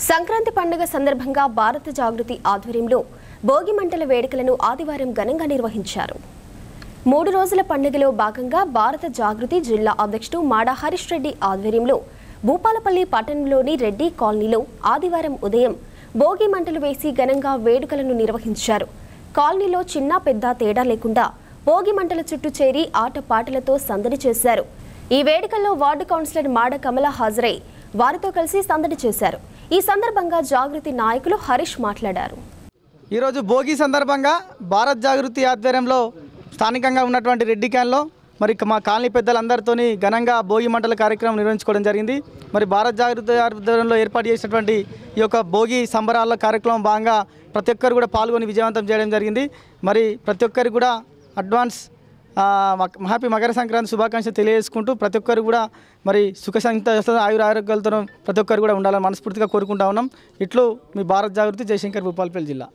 సంక్రాంతి పండుగ సందర్భంగా భారత జాగృతి ఆధ్వర్యంలో భోగి మంటల వేడుకలను ఆదివారం ఘనంగా నిర్వహించారు. 3 రోజుల పండుగలో భాగంగా భారత జాగృతి జిల్లా అధ్యక్షుడు మాడా హరీష్ రెడ్డి ఆధ్వర్యంలో భూపాలపల్లి పట్టణంలోని రెడ్డి కాలనీలో ఆదివారం ఉదయం భోగి మంటలు వేసి ఘనంగా వేడుకలను నిర్వహించారు. కాలనీలో చిన్న పెద్ద తేడా లేకుండా భోగి మంటల చుట్టూ చేరి ఆటపాటలతో సందడి చేశారు. ఈ వేడుకల్లో వార్డు కౌన్సిలర్ మాడ కమల హాజరై వారితో కలిసి సందడి చేశారు. ఈ సందర్భంగా జాగృతి నాయకులు హరీష్ మాట్లాడారు. ఈరోజు భోగి సందర్భంగా భారత్ జాగృతి ఆధ్వర్యంలో స్థానికంగా ఉన్నటువంటి రెడ్డి క్యాన్లో మరి మా కాలనీ పెద్దలందరితో ఘనంగా భోగి మంటల కార్యక్రమం నిర్వహించుకోవడం జరిగింది. మరి భారత్ జాగృతి ఆధ్వర్యంలో ఏర్పాటు చేసినటువంటి ఈ యొక్క భోగి సంబరాల కార్యక్రమం భాగంగా ప్రతి ఒక్కరు కూడా పాల్గొని విజయవంతం చేయడం జరిగింది. మరి ప్రతి ఒక్కరికి కూడా అడ్వాన్స్ హ్యాపీ మకర సంక్రాంతి శుభాకాంక్షలు తెలియజేసుకుంటూ ప్రతి ఒక్కరు కూడా మరి సుఖ సంతోష ఆయుర ఆరోగ్యాలతో ప్రతి ఒక్కరు కూడా ఉండాలని మనస్ఫూర్తిగా కోరుకుంటా ఉన్నాం. ఇట్లు మీ భారత్ జాగృతి జయశంకర్ భూపాలపల్లి జిల్లా.